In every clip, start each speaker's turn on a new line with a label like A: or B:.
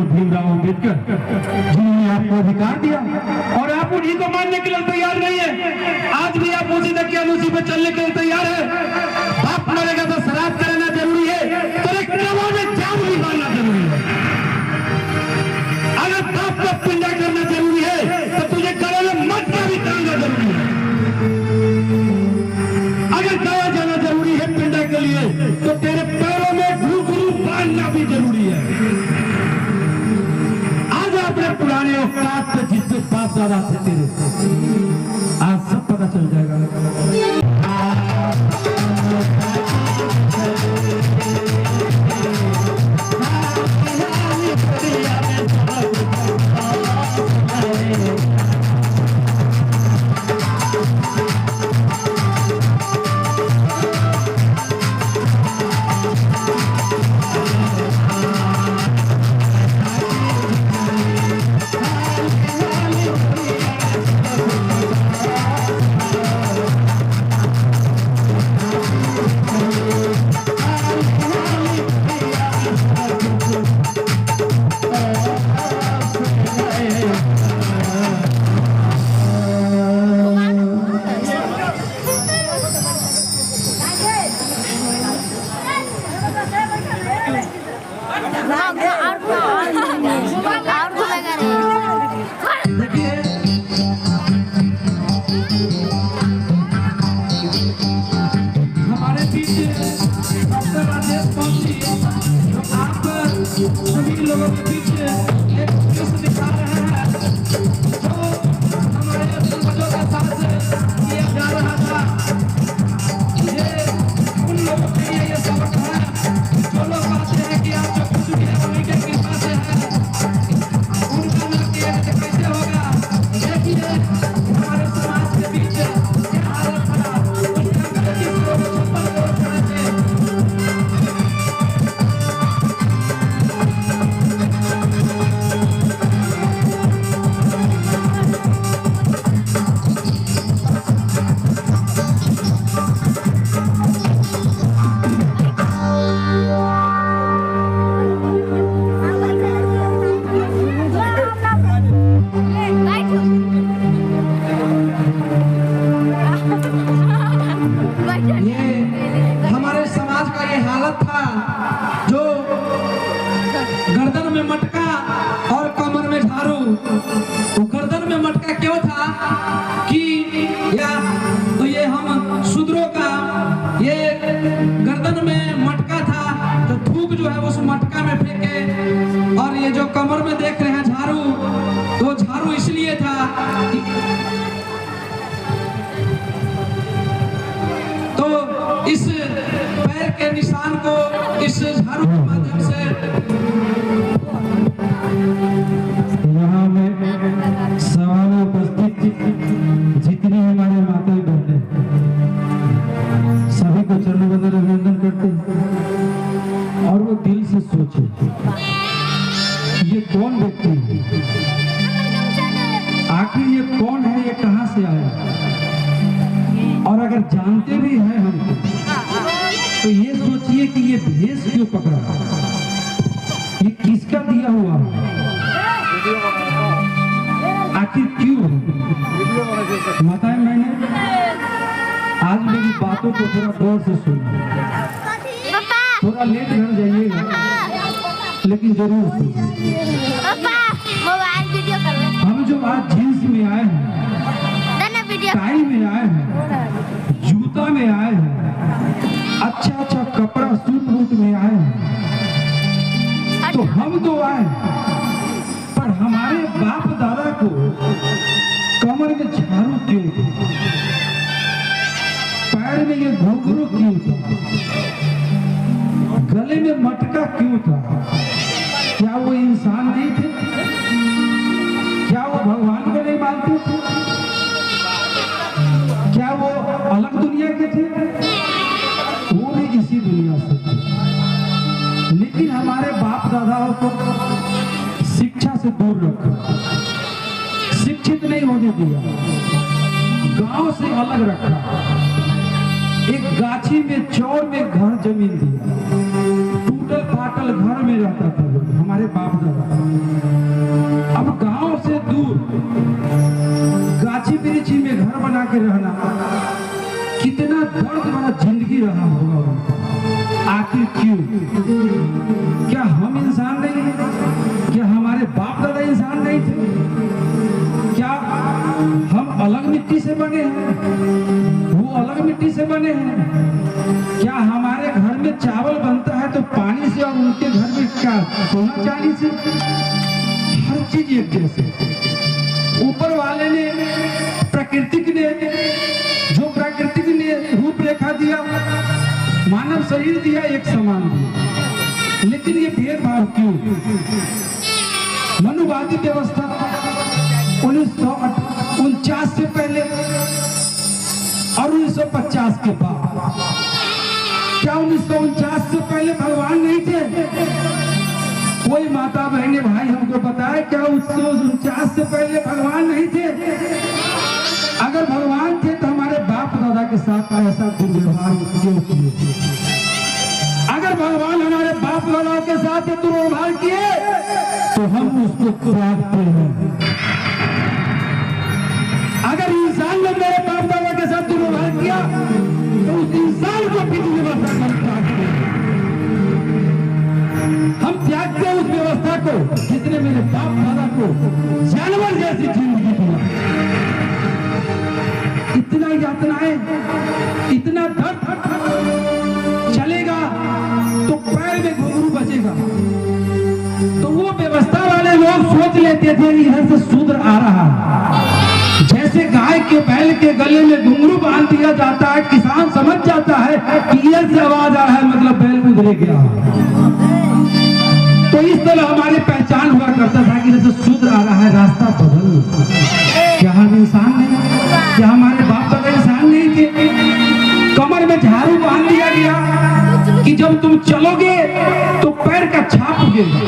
A: भीमराव अम्बेडकर जिन्होंने आपको अधिकार दिया और आप उन्हीं को मानने के लिए तैयार नहीं है। आज भी आप उसी तक उसी पे चलने के लिए तैयार है। बाप मरेगा तो शराब कराना जरूरी है, तो एक कब्र में जान भी मारना जरूरी है। अगर बाप को पिंडा करना जरूरी है तो तुझे कब्र में मत का भी करना जरूरी है। अगर गया जाना जरूरी है पिंडा के लिए तो तेरे पैरों में घुघरू बांधना भी जरूरी है। अपने पुराने औकात पे जिससे बाप दादा थे तेरे, आज सब पता चल जाएगा। सभी लोगों के बीच एक दृश्य दिखा रहे हैं जो हमारे पूर्वजों के साथ किया जा रहा था। ये उन लोगों के लिए ये सबक है जो लोग कहते हैं कि आप जो कुछ भी है उन्हीं के कृपा से है, उनका ना किया तो कैसे होगा। देखिए हमारे समाज के बीच क्या हालत था, उसका किस लोग छप्पन लोग खड़े थे। गर्दन में मटका और कमर में झाड़ू। तो गर्दन में मटका क्यों था कि या तो ये हम शूद्रों का ये गर्दन में मटका था तो थूक जो है उस मटका में फेंके, और ये जो कमर में देख रहे हैं झाड़ू, तो झाड़ू इसलिए था तो इस पैर के निशान को इस झाड़ू के माध्यम से यहाँ में सभा में उपस्थित जितनी हमारे माता बहने सभी को चरण बंदन अभिनंदन करते हैं। और वो दिल से सोचे ये कौन व्यक्ति है, आखिर ये कौन है, ये कहां से आया, और अगर जानते भी हैं हमको तो ये सोचिए कि ये भेष क्यों पकड़ा, ये किसका दिया हुआ है, आखिर क्यों। बताएं, मैंने आज मेरी बातों को थोड़ा गौर से सुनिए, थोड़ा लेट घर जाइएगा लेकिन जरूर सुनिए। हम जो आज जींस में आए हैं, टाई में आए हैं, जूता में आए हैं, अच्छा अच्छा कपड़ा सूट वूट में आए हैं, तो हम तो आए, पर हमारे बाप दादा को कमर में झाड़ू क्यों था, पैर में ये घुंघरू क्यों था, गले में मटका क्यों था। क्या वो इंसान नहीं थे, क्या वो भगवान को नहीं मानते थे, क्या वो अलग दुनिया के थे, वो भी इसी दुनिया से थे। लेकिन हमारे बाप दादाओं को शिक्षा से दूर रखा, शिक्षित नहीं होने दिया, गांव से अलग रखा, एक गाछी में चौर में घर जमीन दिया, टूटल फाटल घर में रहता था। हमारे बाप दादा अब गांव से दूर गाछी बिरिछी में घर बना के रहना कितना दर्द भरा जिंदगी रहा होगा उनका। आखिर क्यों? क्या हम इंसान नहीं हैं? क्या हमारे बाप दादा इंसान नहीं थे? क्या हम अलग मिट्टी से बने हैं, वो अलग मिट्टी से बने हैं? क्या हमारे घर में चावल बनता है तो पानी से, और उनके घर में क्या सोना चांदी से? हर चीज एक जैसे। ऊपर वाले ने, प्राकृतिक ने, जो प्राकृतिक ने रूपरेखा दिया, मानव शरीर दिया, एक समान दिया, लेकिन ये भेदभाव क्यों? मनुवादी व्यवस्था 1949 से पहले और 1950 के बाद। क्या 1949 से पहले भगवान नहीं थे? कोई माता बहने भाई हमको बताए, क्या 1949 से पहले भगवान नहीं थे? अगर भगवान थे तो हमारे बाप दादा के साथ ऐसा दुर्व्यवहार क्यों किए? अगर भगवान हमारे बाप दादा के साथ दुर्व्यवहार किए तो हम उसको त्यागते हैं। अगर इंसान ने मेरे बाप दादा के साथ दुर्व्यवहार किया तो उस इंसान को भी व्यवस्था हम त्यागते हैं। हम त्यागते हैं उस व्यवस्था को जिसने मेरे बाप दादा को जानवर जैसी जिंदगी दी। इतना यातनाएं, इतना दर्द चलेगा तो पैर में घुंघरू बचेगा। तो वो व्यवस्था वाले लोग सोच लेते थे इधर से शूद्र आ रहा है। जैसे गाय के बैल के गले में घुंघरू बांध दिया जाता है, किसान समझ जाता है कि इधर से आवाज आ रहा है, मतलब बैल गुजरे गया। तो इस तरह हमारी पहचान हुआ करता था कि जैसे शूद्र आ रहा है, रास्ता बदल। क्या हम इंसान नहीं? क्या हमारे बाप दादा इंसान नहीं थे? कमर में झाड़ू बांध दिया गया कि जब तुम चलोगे तो पैर का छाप उगेगा,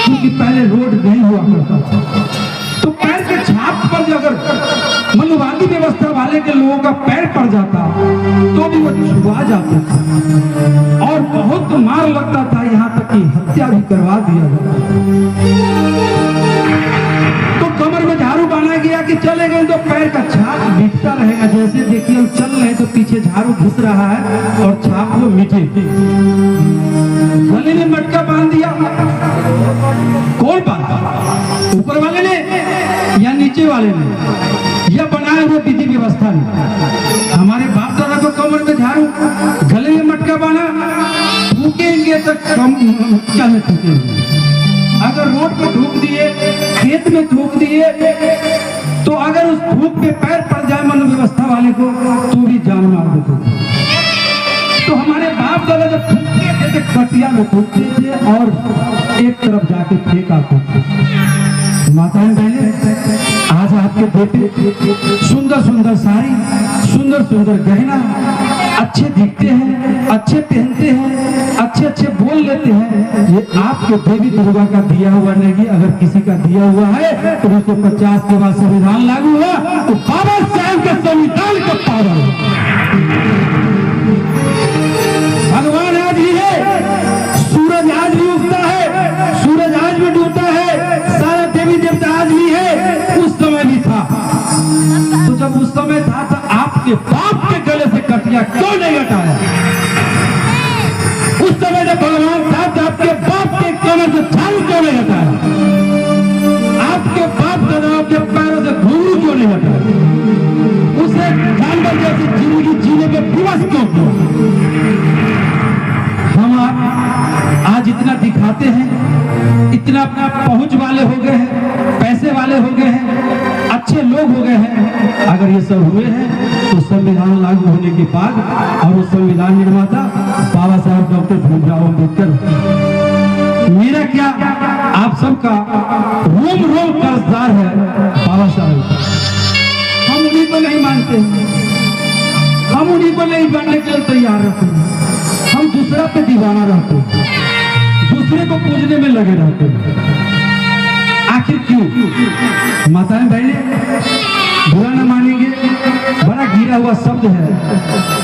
A: क्योंकि पहले रोड नहीं हुआ करता था। तो पैर के छाप पर अगर मनुवादी व्यवस्था वाले के लोगों का पैर पड़ जाता तो भी वो छुआ जाता था और बहुत मार लगता था, यहाँ तक कि हत्या भी करवा दिया जाता। तो कमर में झाड़ू बांधा गया कि चले गए तो पैर का छाप मिटता रहेगा। जैसे देखिए हम चल रहे तो पीछे झाड़ू घुस रहा है और छाप वो मिटे। गले में मटका बांध दिया, कौन बांधा? ऊपर वाले ने या नीचे वाले ने, या बनाए हुए विधि व्यवस्था ने? हमारे बाप दादा को कमर में झाड़ू, गले में मटका बांधा, थूकेंगे तो कम क्या में थूकेंगे? अगर रोड पे थूक दिए, खेत में थूक दिए, तो अगर उस थूक पे पैर पड़ जाए मनु व्यवस्था वाले को तो भी जान मार देते। तो हमारे बाप दादा जब थूकते थे तो कटिया में थूकते थे और एक तरफ जाके फेंक आते थे। माताएं बहने, आज आपके बेटे सुंदर सुंदर साड़ी, सुंदर सुंदर गहना, अच्छे दिखते हैं, अच्छे पहनते हैं, अच्छे अच्छे बोल लेते हैं। ये आपके देवी दुर्गा का दिया हुआ नहीं। अगर किसी का दिया हुआ है तो 1950 के बाद संविधान लागू हुआ तो बाबा साहब के संविधान का पावर। भगवान आज भी है, सूरज आज भी उगता है, सूरज आज भी डूबता है, सारा देवी देवता आज भी है, उस समय भी था। तो जब उस समय था तो आपके बाप के गले से कटिया क्यों नहीं हटाया? उस समय जब भगवान था तो आपके बाप के कमर से झाड़ू क्यों नहीं हटाया? आपके बाप दादाओं के पैरों से घुंघरू क्यों नहीं हटाया? उसे जानवर जैसी जिंदगी जीने के विवश क्यों किया? हम आज इतना दिखाते हैं, इतना अपना पहुंच वाले हो गए हैं, पैसे वाले हो गए हैं, अच्छे लोग हो गए हैं। अगर ये सब हुए हैं तो संविधान लागू होने के बाद, और उस संविधान निर्माता बाबा साहब डॉक्टर भीमराव अम्बेडकर, मेरा क्या आप सबका रोम रोम कर्जदार है बाबा साहब। हम उन्हीं को नहीं मानते, हम उन्हीं को नहीं बनने के लिए तैयार रहते हैं। हम दूसरा पे दीवाना रहते हैं, दूसरे को पूजने में लगे रहते हैं। आखिर क्यों? माताएं बहने, बुरा न मानेंगे, बड़ा गिरा हुआ शब्द है।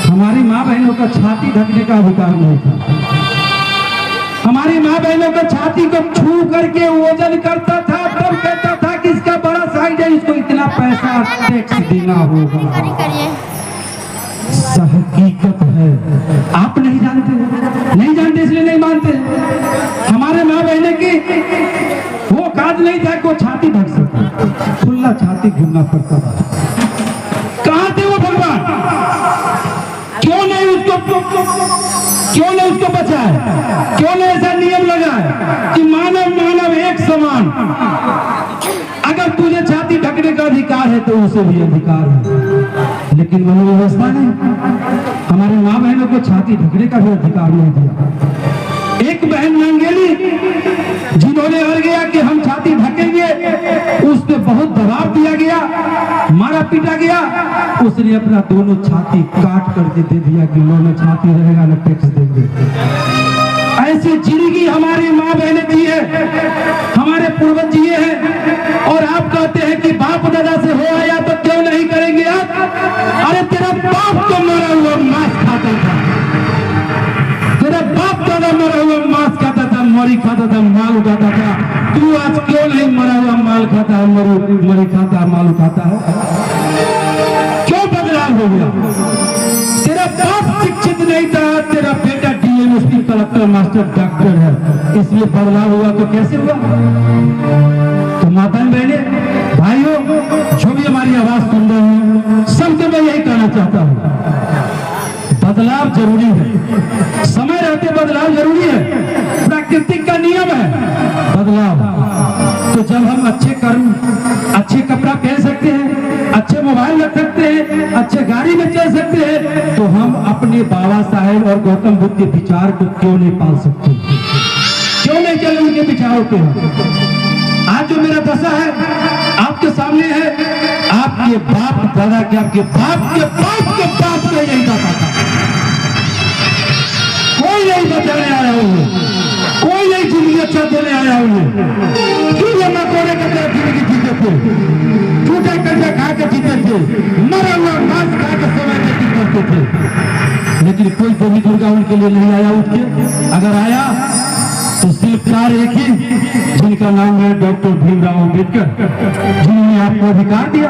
A: हमारी माँ बहनों का छाती ढकने का अधिकार नहीं था। हमारी माँ बहनों को छाती को छू करके वजन करता था, तब कहता था कि इसका बड़ा साइज है, इसको इतना पैसा टैक्स देना होगा। हकीकत है, आप नहीं जानते इसलिए नहीं मानते। हमारे माँ बहने की वो काज नहीं था कि वो छाती ढक सके, खुला छाती घूमना पड़ता था। कहाँ थे वो भगवान? क्यों नहीं उसको बचाए? क्यों नहीं ऐसा नियम लगाए कि मानव एक समान? अगर तुझे छाती ढकने का अधिकार है तो उसे भी अधिकार है, लेकिन वो व्यवस्था नहीं। हमारे माँ बहनों को छाती ढकने का भी अधिकार नहीं दिया। एक बहन मंगेली जिन्होंने हर गया कि हम छाती ढकेंगे, उस पे बहुत दबाव दिया गया, मारा पीटा गया, उसने अपना दोनों छाती काट करके दे दिया कि लो न छाती रहेगा न टैक्स देंगे। ऐसी जिंदगी हमारी माँ बहनें दी है, हमारे पूर्वज जिए हैं। और आप कहते हैं कि बाप दादा से हो आया तो क्यों नहीं करेंगे आप? अरे तेरा बाप तो मरा हुआ मांस खाता था, तेरा बाप दादा मरा हुआ मांस खाता था, मरी खाता था, माल उठाता था। तू आज क्यों नहीं मरा हुआ माल खाता है, मरी खाता है, माल उठाता है? क्यों बदलाव हो गया? तेरा बाप शिक्षित नहीं था, तेरा बेटा डीएमएसपी कलेक्टर मास्टर डॉक्टर है, इसलिए बदलाव हुआ तो कैसे हुआ? तो माता बहने भाइयों, जो भी हमारी आवाज सुन रहे हैं, सबसे मैं यही कहना चाहता हूँ, बदलाव जरूरी है, समय रहते बदलाव जरूरी है, प्राकृतिक का नियम है बदलाव। तो जब हम अच्छे कर्म, अच्छे कपड़ा पहन सकते हैं, अच्छे मोबाइल रख सकते हैं, अच्छे गाड़ी में चल सकते हैं, तो हम अपने बाबा साहेब और गौतम बुद्ध के विचार को क्यों नहीं पाल सकते? क्यों नहीं चले उनके विचारों पे? आज जो मेरा दशा है आपके सामने है, आपके बाप दादा के, आपके बाप के बाप के बाप का यही दादा था। कोई नहीं बचाने आया हुए, कोई नहीं जिंदगी अच्छा देने आया हुए। कीड़े मकोड़े की तरह जिंदगी जीते थे, टूटा कंडा खा के जीते थे, मरा हुआ मांस खा के समय व्यतीत करते थे। लेकिन कोई देवी दुर्गा उनके लिए नहीं आया उठ के। अगर आया तो सिर्फ चार एक ही, जिनका नाम है डॉक्टर भीमराव अम्बेडकर, जिन्होंने आपको अधिकार दिया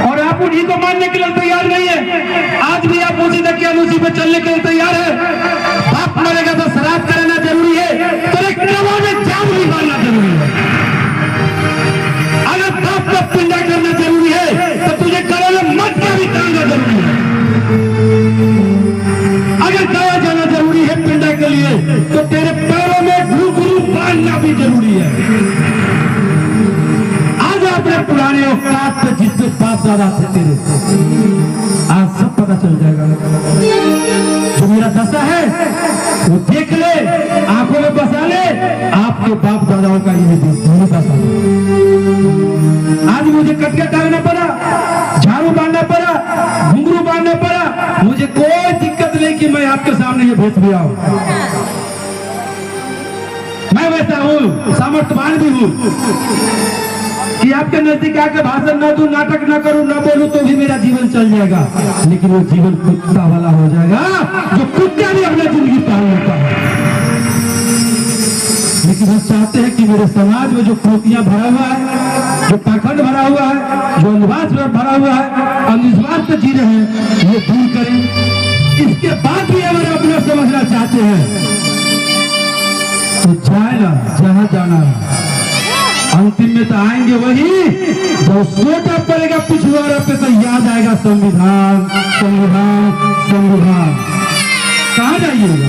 A: और आप उन्हीं को मानने के लिए तैयार नहीं है। आज भी आप उसी तक उसी पे चलने के लिए तैयार है। बाप मरेगा तो श्राद्ध कराना जरूरी है, तो एक कवा में जान भी मारना जरूरी है। अगर बाप का पिंडा करना जरूरी है तो तुझे करो में मत का भी करना जरूरी है। अगर गया जाना जरूरी है पिंडा के लिए तो तेरे पैरों में घुंघरू बांधना भी जरूरी है। आज अपने पुराने औकात पे जिससे बाप दादा थे तेरे, आज सब पता चल जाएगा। जो मेरा दशा है वो देख ले, आंखों में बसा ले, आपके बाप दादाओं का ये दशा। आज मुझे कटके टांगना पड़ा, झाड़ू बांधना पड़ा, घुंघरू बांधना पड़ा, मुझे कोई दिक्कत नहीं कि मैं आपके सामने ये भेज भी आऊं। मैं वैसा हूं, सामर्थ्यवान भी हूं कि आपके नजदीक आके भाषण न दूं, नाटक न करूं, न बोलूं तो भी मेरा जीवन चल जाएगा। लेकिन वो जीवन कुत्ता वाला हो जाएगा जो कुत्ता भी अपना जिंदगी पाल लेता है। लेकिन हम चाहते हैं कि मेरे समाज में जो खोतियां भरा हुआ है, जो पाखंड भरा हुआ है, जो अंधविश्वास भरा हुआ है, अंधविश्वास पे जी रहे हैं, ये दूर करें। इसके बाद भी अगर अपना समझना चाहते हैं तो जाए ना जहां जाना है, अंतिम में तो आएंगे वही जो सोटा पड़ेगा पिछवाड़ा पे, तो याद आएगा संविधान संविधान संविधान। कहाँ जाइएगा?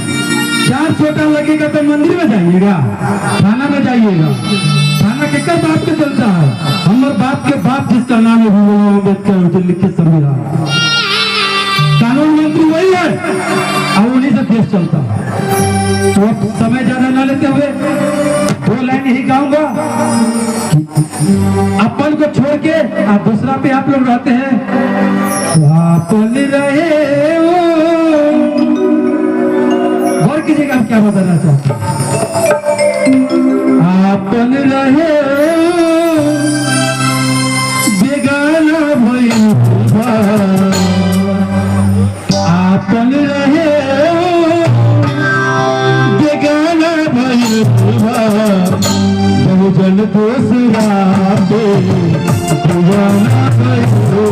A: 4 सोटा लगेगा तो मंदिर में जाइएगा, थाना में जाइएगा। थाना किसका बाप के चलता है? हमारे बाप के बाप जिसका नाम है भीमराव अम्बेडकर, जो लिखे संविधान। कानून मंत्री वही है और उन्हीं से देश चलता है। तो अब समय ज्यादा न लेते हुए 2 लाइन ही गाऊंगा। अपन को छोड़ के आप दूसरा पे आप लोग रहते हैं। अपन रहे और कीजिएगा आप क्या बताना चाहते हैं। अपन रहे बेगाना भइल, अपन रहे बेगाना भइल,
B: बेसुराते दीवाना भयो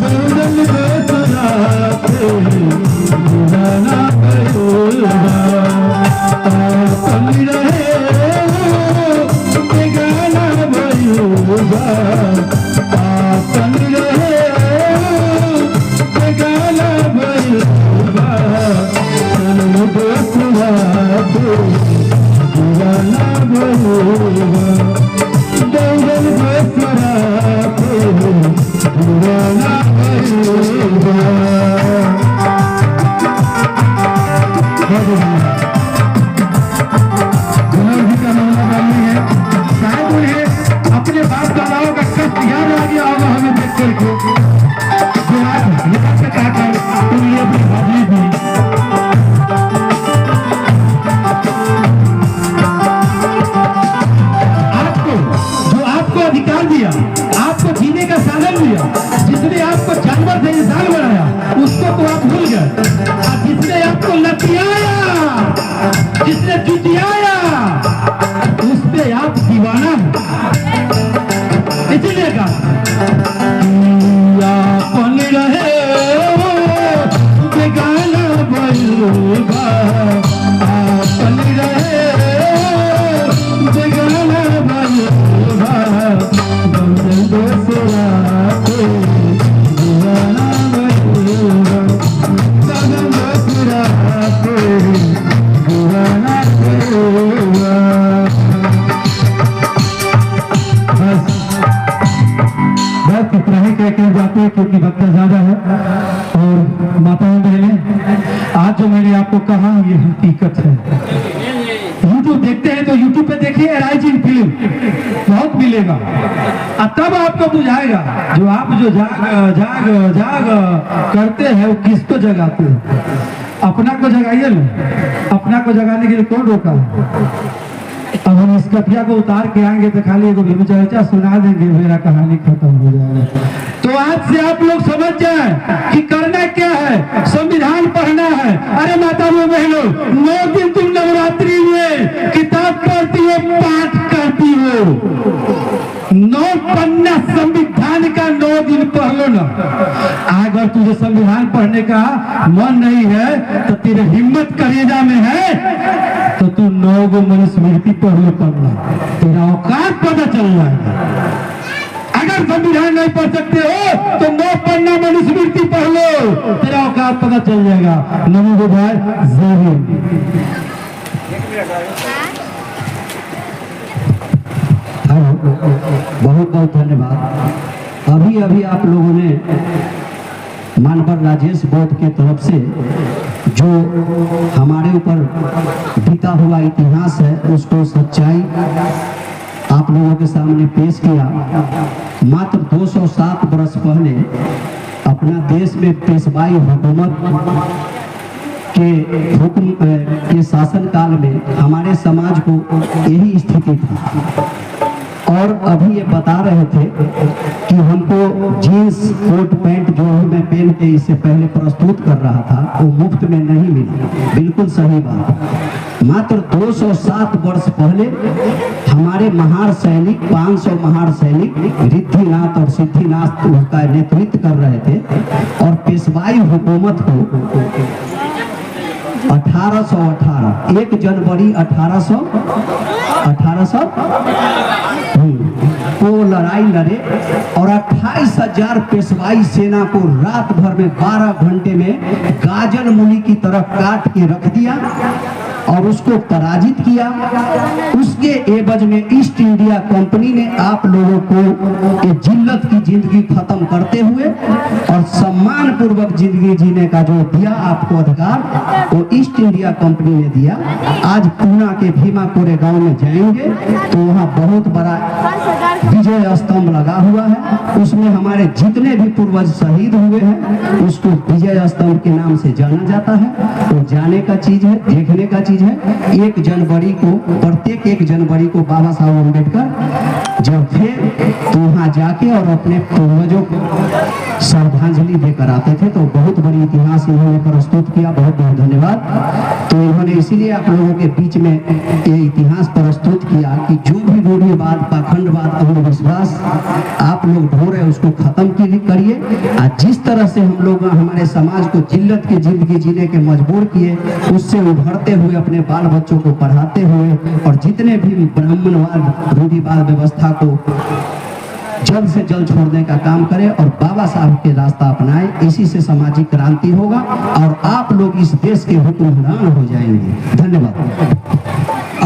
B: बहुजन बेसुराते दीवाना भयो आपन रहे बेगाना भयो आपन रहे बेगाना भयो तन बेसुराते दीवाना भयो बहुजन बेसुराते दीवाना भयो। जनरल जी का मामला मालूम है, शायद उन्हें अपने बाप दादाओं का कष्ट याद आ गया होगा हमें देख करके, जो आज यहाँ से कहकर उन्हें अपनी हाजिरी दी। आपको अधिकार दिया, आपको जीने का साधन दिया, जिसने आपको जानवर से इंसान बनाया उसको तो आप भूल गए, और जिसने आपको लतियाया, जिसने जुटियाया उस पे आप दीवाना हैं। इसीलिए कहा अपन रहे बेगाना बलूगा, अपन रहे बेगाना बलूगा बहुजन बेसुराते दीवाना बलूगा बहुजन बेसुराते दीवाना बलूगा। बस इतना ही कह के जाते हैं क्योंकि वक्त ज्यादा है। और माताओं बहनें, आज जो मैंने आपको कहा ये हकीकत है। यूट्यूब देखते हैं तो यूट्यूब पे देखिए राइजिंग फिल्म, बहुत मिलेगा और तब आपको बुझाएगा जो आप जो जाग करते हैं वो किसको जगाते हैं। अपना को जगाइए ना, अपना को जगाने के लिए कौन रोका है। अब हम इस कथिया को उतार के आएंगे तो खाली एगो चर्चा सुना देंगे, मेरा कहानी खत्म हो जाएगा। तो आज से आप लोग समझ जाएं कि करना क्या है, संविधान पढ़ना है। अरे माताओं बहनों, 9 दिन तुम नवरात्रि में किताब पढ़ती हो, पाठ करती हो, 9 पन्ना संविधान का 9 दिन पढ़ लो ना। अगर तुझे संविधान पढ़ने का मन नहीं है तो तेरे हिम्मत कलेजा में है तो तू 9 गो मनुस्मृति पढ़ लो, पढ़ना तेरा औकात पता चल जाएगा। अगर संविधान नहीं पढ़ सकते हो तो 9 पन्ना मनुस्मृति पढ़ लो, तेरा औकात पता चल जाएगा। नमो बुद्धाय, जय हिंद। बहुत बहुत धन्यवाद। अभी अभी आप लोगों ने मानवर राजेश बौद्ध के तरफ से जो हमारे ऊपर बीता हुआ इतिहास है उसको सच्चाई आप लोगों के सामने पेश किया। मात्र 207 वर्ष पहले अपना देश में पेशवाई हुकूमत के हुक्म के शासन काल में हमारे समाज को यही स्थिति थी। और अभी ये बता रहे थे कि हमको जीन्स कोट पैंट जो मैं पहन के इससे पहले प्रस्तुत कर रहा था वो मुफ्त में नहीं मिली। बिल्कुल सही बात। मात्र 207 वर्ष पहले हमारे महार सैनिक 500 महार सैनिक रिद्धिनाथ और सिद्धिनाथ का नेतृत्व कर रहे थे और पेशवाई हुकूमत को 1818 1 जनवरी 1800 को लड़ाई लड़े और 28,000 पेशवाई सेना को रात भर में 12 घंटे में गाजन मूली की तरह काट के रख दिया और उसको पराजित किया। उसके एवज में ईस्ट इंडिया कंपनी ने आप लोगों को ये जिल्लत की जिंदगी खत्म करते हुए और सम्मान पूर्वक जिंदगी जीने का जो दिया आपको अधिकार वो ईस्ट इंडिया कंपनी ने दिया। आज पूना के भीमा कोरेगांव में जाएंगे तो वहाँ बहुत बड़ा विजय स्तंभ लगा हुआ है, उसमें हमारे जितने भी पूर्वज शहीद हुए हैं उसको विजय स्तंभ के नाम से जाना जाता है। वो जाने का चीज है, देखने का चीज है। 1 जनवरी को, प्रत्येक 1 जनवरी को बाबा साहब अम्बेडकर जब थे तो वहाँ जाके और अपने पूर्वजों को श्रद्धांजलि देकर आते थे। तो बहुत बड़ी इतिहास इन्होंने प्रस्तुत किया। बहुत बहुत धन्यवाद।
C: तो इन्होंने इसीलिए आप लोगों के बीच में ये इतिहास प्रस्तुत किया कि जो भी रूढ़िवाद, पाखंडवाद, अंधविश्वास आप लोग ढो रहे उसको खत्म करिए। और जिस तरह से हम लोग हमारे समाज को जिल्लत की जिंदगी जीने के मजबूर किए, उससे उभरते हुए अपने बाल बच्चों को पढ़ाते हुए और जितने भी ब्राह्मणवाद, रूढ़िवाद व्यवस्था को जल्द से जल्द छोड़ने का काम करें और बाबा साहब के रास्ता अपनाएं। इसी से सामाजिक क्रांति होगा और आप लोग इस देश के हुक्मरान हो जाएंगे। धन्यवाद।